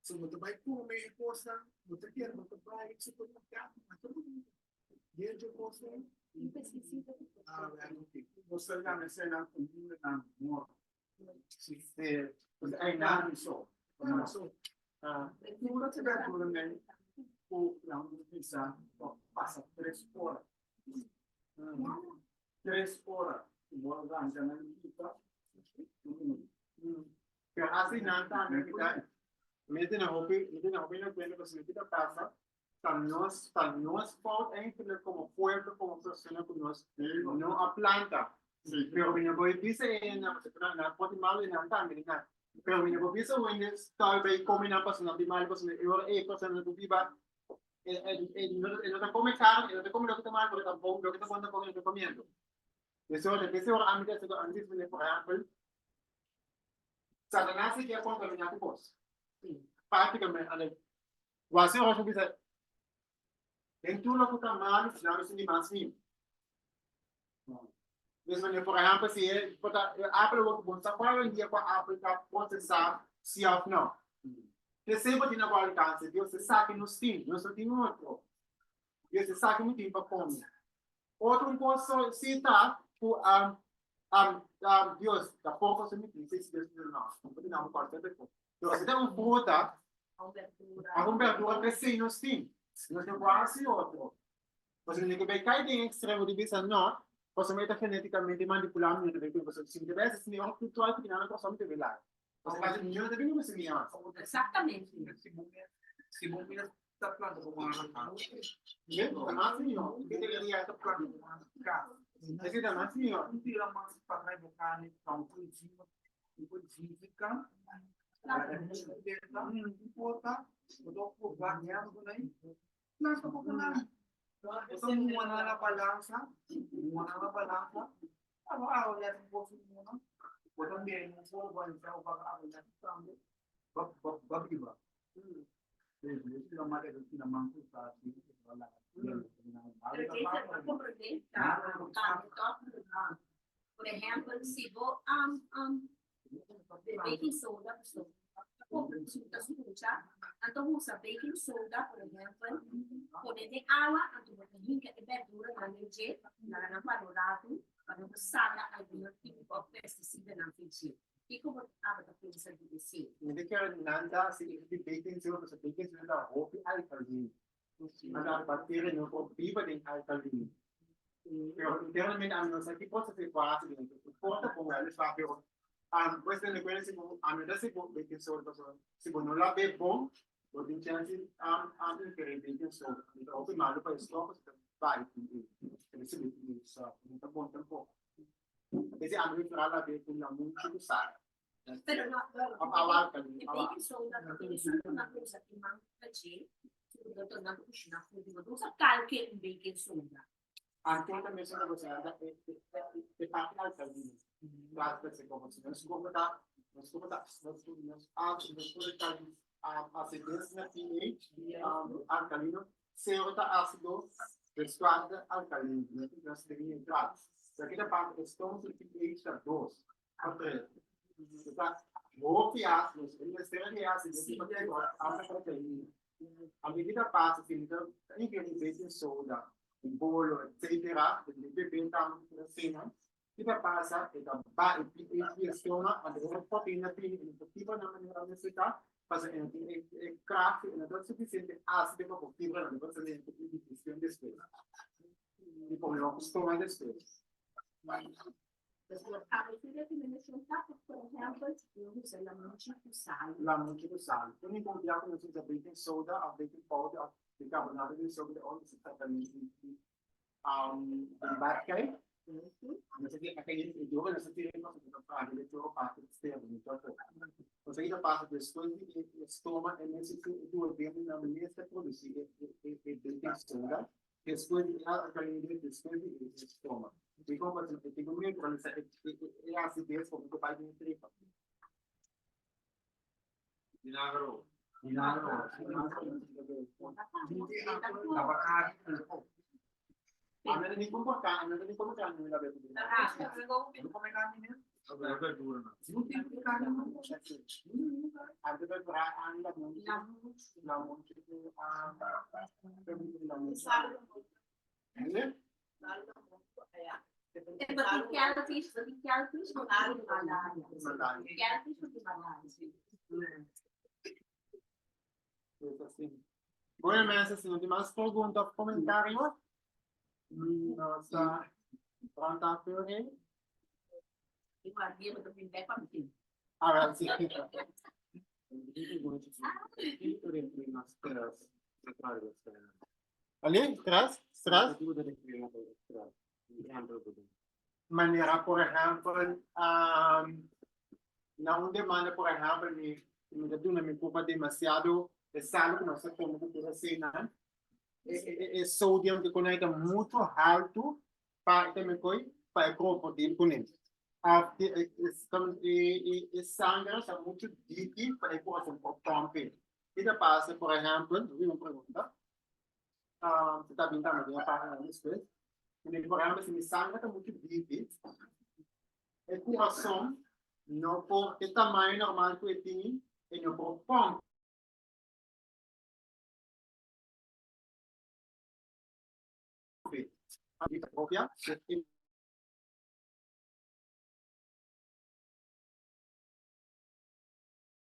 Se você vai comer coisa, você quer você vai se conectar com todo mundo. Desde você Você já me ensina comigo na morte. Se é nada só. não só Não tiver tudo bem. o lang isa pasa 3 horas. 3 horas. Semua orang jangan kita. Pero así nada, mete na hopi na kwento kasi kita pasa, tan nos fault eigenlijk como pueblo, como persona que nos no a planta. Pero minha boy dice na pode mal na también na. Pero minha boy dice when tal vez come na pasa na mal pasa na pasa na viva no te come carne, no te come lo que te mal, porque tampoco lo que te cuando come lo comiendo. Eso le dice ahora a mí que antes de por ejemplo Satanás se quer contaminar com você. Praticamente, você hoje bisa em tudo que está mal, não é assim mais sim. Mesmo por exemplo, se é Apple o que você fala em dia com a Apple para processar se ou não. Você sempre tem na alcance, Deus se sabe nos tem, não só tem outro. Deus se sabe muito para comer. Outro coisa se tá Dios, tampoco se me dice si Dios no parte de todo. Pero si tengo fruta, a verdura que sí no sí, no se puede hacer otro. Pues en el que me cae en extremo de vista no, pues se mete genéticamente manipulado en el que pues si te ves ni un cultural que no cosa de velar. Pues casi niños de niños se llaman. Exactamente. Si vos miras esta planta como una Bien, además señor, ¿qué te diría esta planta? Es que además señor, não tira mais para trás do carne, então depois fica, não importa, eu estou por ganhando também, não estou por ganhando. Então, uma na balança, agora olha se você não, eu também não vou balançar o bagulho da também, babiba. Isso é uma coisa que não manco tá assim, Por ejemplo, si vos de baking soda, entonces usa baking soda, por ejemplo, ponete agua, entonces hinca de verdura, la leche, la valorado, para que salga algún tipo de pesticida en la frigir. ¿Y cómo habla pensar de decir? hindi ka nanda si baking soda sa baking soda hopi alkaline. Ang bacteria no po viva din alkaline. Pero internamente ang sa tipo sa sitwasyon din importa kung ano sa pero pues de recuerden si ano si baking soda si no la ve bom o din chance ang baking soda. Ito okay malo pa stock sa bait din. Kasi sa punta po. Kasi ang literal la ve kung la mucho usar. Pero no, Awal kan. el baking soda no tiene solo una cosa que manca allí, sino que una cosa que usa calque en baking soda. Anche também se você anda de parte alcalina. Basta se como se nos comporta, acidez na pH alcalino, se outra ácido pessoada alcalino, né? Nós devemos entrar. Se aqui da parte estamos no pH da 2 a 3. Tá? Outro ácido, ele é extremamente ácido, que pode ter alta proteína. A medida passa, então, ingredientes soda, bolo, etc., de bebê tam cena, kita pasa kita ba ipiestona ada proteína efectiva na maneira necessária para em craft na dose suficiente ácido para fibra na dose de digestão despesa e como não costuma despesa. A veces que me resulta, por ejemplo, yo uso la mucha sal. La mucho de sal. Quando encontramos nós usamos baking soda, a baking powder, bicarbonato de sódio, onde se trata de batcave. Nós aqui aquele jogo nós temos para ele ter o parte externo, então nós ainda passa depois de estômago é necessário do bem na maneira de produzir baking soda, depois de aquele depois de estômago. E como você tem um meio para é a acidez como que vai de tripa. Vinagre. A mim nem comportar nela bem. Não come carne mesmo? É verdura, não. Não tem carne não. A verdura anda muito, não muito né? Porque calfish não há de malária. Calfish não tem malária. Assim. Bueno, mensen, se não tem mais perguntas ou comentários, nossa pronta por aí. Agora sim. Ali, traz? Maneira, por exemplo, não demanda, por exemplo, me culpa demasiado de sal que nós estamos cozinhando. É sódio que conecta muito alto para também para o corpo dele com ele. E sangue está muito deep para o corpo também. E da passa, por exemplo, uma pergunta. Você está brincando de uma página nisso? Por exemplo, se o sangue está muito deep, o coração não por o tamanho normal que ele tem, ele não por pompa. Copia.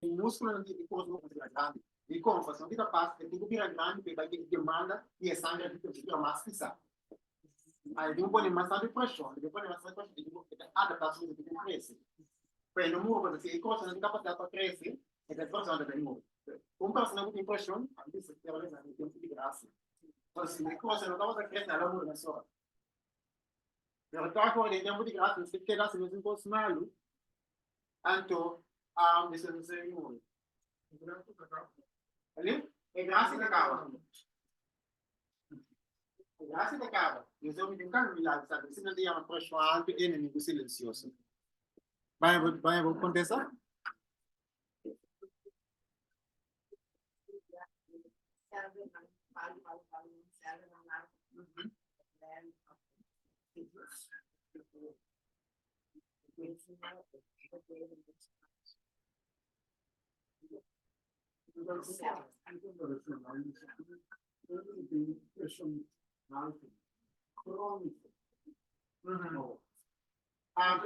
O músculo de corpo é grande. E como você não fica fácil, tem que virar grande, porque demanda e a sangue fica mais pesado. Aí tem um pouco mais de pressão, depois mais de pressão, tem que adaptação de crescer. Para não morrer, se a coisa não tem capacidade para crescer, é que a pressão deve morrer. Pessoa que tem pressão, a gente se tem tempo de graça. Então, se a coisa não está para crescer, ela morre na sua. Eu estou agora em tempo de graça, se quer assim, mesmo com malo, então, isso não se morre. Ali? É graça que acaba. É graça que acaba. Deus é um milagre, sabe? Se não tem uma pressão alta, é inimigo silencioso. Vai acontecer?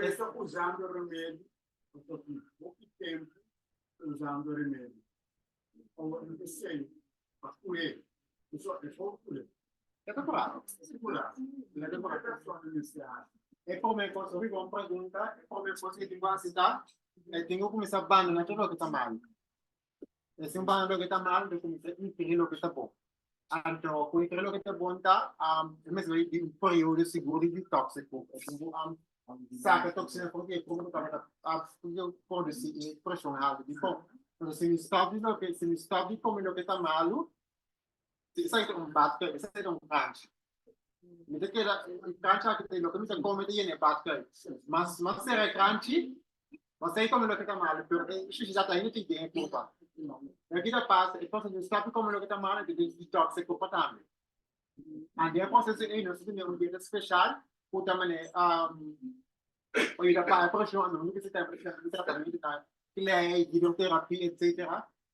Estou usando remédio, estou com pouco tempo usando remédio. Eu não sei, a colher, eu só colher. É temporário. É temporário. É como é que eu vi uma pergunta, é como é que você tem que citar, eu tenho que começar a abandonar tudo o que está mal. Se um abandonar o que está mal, eu começo a inferir o que está bom. Então, com inferir o que está bom, mesmo em um período seguro e tóxico. Saca a toxina porque é como está produzir pressão alta de bom. Então, se me stop de comer o que está mal, isso aí é um bate, isso aí é um crunch. Me dice que el crunch lo que me come tiene bate, mas será crunchy, mas aí come lo que está mal, pero isso já está indo tem culpa. E aqui da passa, então se stop come lo que está mal, tem detox é culpa também. Aí a processo é não se tem um dieta especial, por também ou da para pressão, não que se tem tratamento da hidroterapia, etc.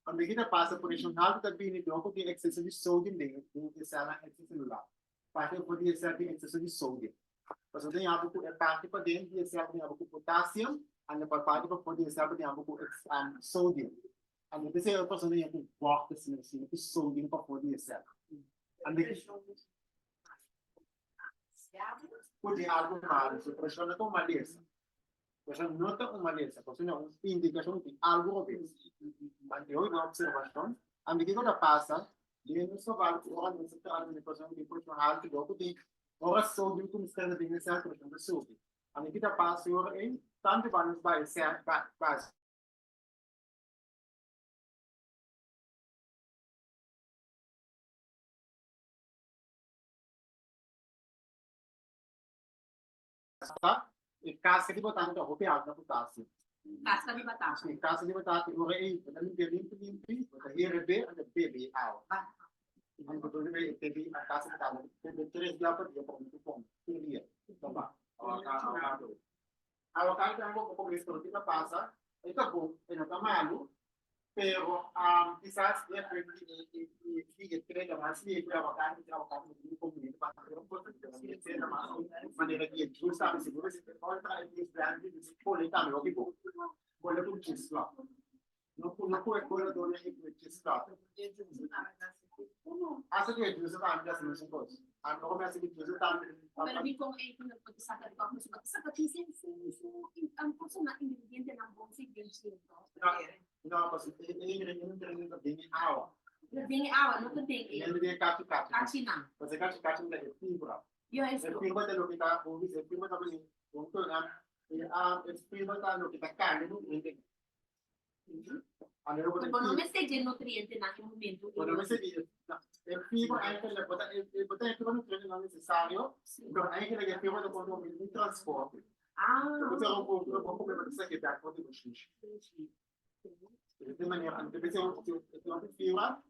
A medida passa por isso nada também não porque excesso de sódio dentro do célula celular. Parte podia ser de excesso de sódio. Mas tem algo que é parte para dentro de ser tem algo com potássio, a parte para poder ser tem algo com sódio. A gente se a pessoa tem um forte assim que sódio para poder ser. A gente pode algo mal, se a pessoa não toma dessa. Você nota uma lesão, você não indicação de algo obeso. Mas eu não observação, a medida que passa, ele não só vai o órgão de trabalho de pessoa de profissional que do que ora sódio como está na bem certa questão do sódio. A medida passa o em tanto vai ser base. Tá? E casca de batata da roupa alta potássio. Casca de batata. Sim, casca de batata, o rei, da limpo, da IRB, da BB, Então, teve a casa de casa, teve 3 dias para dia, para muito bom, dia. Então, vá, a local tem um pouco de estrutura passa, é bom, é não tá malo, pero quizás que entrega mais livre a local de comunidade para ter um pouco de ser mais maneira de justa, segura, se pode trazer esse plano de escolher também o que bom. Olha tudo isso lá. Não foi coisa do que isso lá. Asa que yo se va a dar sin cosas. A lo mejor me hace que yo se Pero mi kung ay kung nagpagsakat ko ako sa katisin ang puso na ingrediente ng buong sigil ko. No, pues yung din awa. Nagdingi awa, no kuting Yung din kachi. kachi na. Pues kachi na fibra. Yo es El fibra de lo que está, el fibra también, punto na, el fibra de lo que está carne, no tiene. Ano Kung no message yung nutriente na yung momento. Bueno, el fibra hay que le bota el fibra nutriente no es necesario, pero hay que le fibra de cuando el transporte. Ah. Entonces, un poco me parece que da cuenta de los de manera, antes de un fibra, el fibra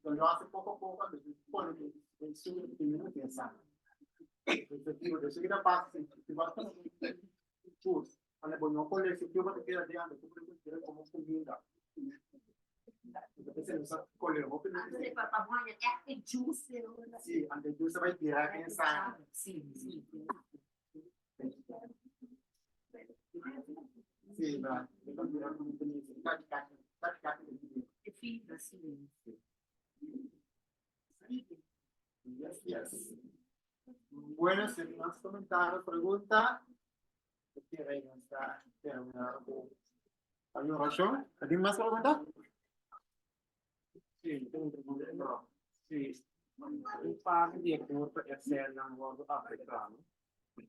lo hace poco a poco, pone el suyo que no piensa. Efectivo, yo sé que la paz, si vas a chus, a la bueno con el fibra te queda de ando, tú puedes como comida. Entonces, usa con el open. Antes de papamuanya, é juice. Sí, antes de usar va a tirar en sangre. Sim, sim. Sí, va. Yo también hago un poquito de casi. É fibra, sim. Yes. Bueno, si no has comentado, pregunta. ¿Alguna razón? ¿Alguien más pregunta? Sí, tengo una pregunta. Sí, un parte di corpo essendo un modo africano,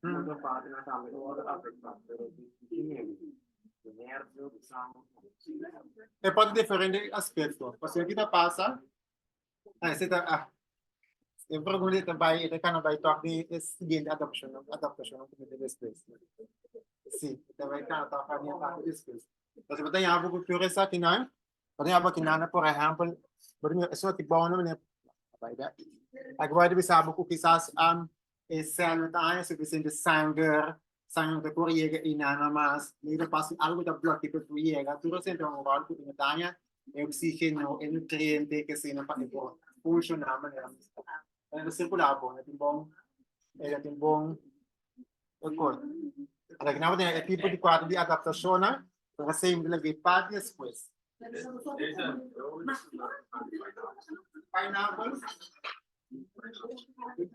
una parte natale un modo africano, però di nervo, diciamo. É pode diferente aspecto. Porque aqui passa, você tá, eu perguntei também, ele can vai tocar de seguinte adaptação como de espécie. Sim, também can tocar de parte de espécie. Mas você tem algo que pure aqui não? Tem algo que não, por exemplo, porque isso aqui bom não é, vai dar. Agora você sabe que quizás células têm suficiente sangue de corriere in nada más, le pasa algo de bloque que friega, tú lo sientes un rol que tiene el oxígeno, el nutriente que se nos para funcionar de manera es circular, bom, é bom, o corpo. Allora, che abbiamo il tipo di quadro di adaptazione, per esempio, le parti esposte.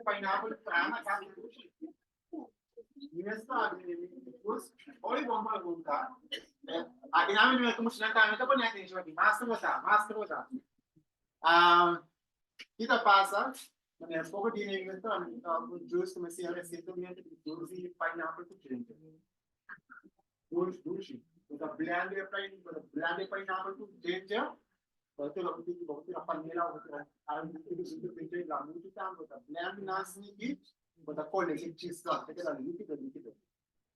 Pineapple, prana, Olha como pergunta. Aqui na minha como se não está, não está bonito isso aqui. Máscara. Kita passa, mas pouco dinheiro então, o juice comecei a recentemente de juice e pineapple com drink. Juice. Então blend pineapple com ginger. Porque lo que digo, la panela o algo que se puede la muito tanto, blend nas niki. But call it cheese stuff, take it a little bit.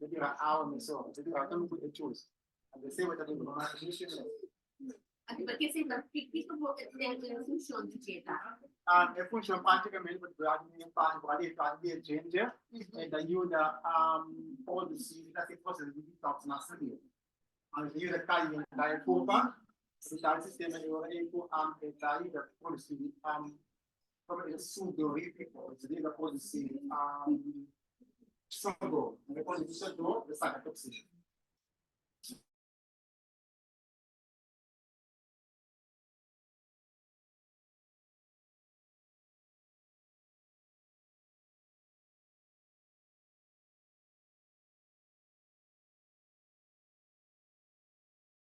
Maybe an hour or so. Maybe I don't put the choice. And they say what I do, Anche perché sembra che questo può essere funzione di dieta. e funziona praticamente per il ginger e aiuta a produrre la situazione di detox nasale. Aiuta a tagliare la curva, il sistema di orecchio anche aiuta a produrre proprio il sudorifico, da produrre sangue, e poi il sangue, le sacche tossiche.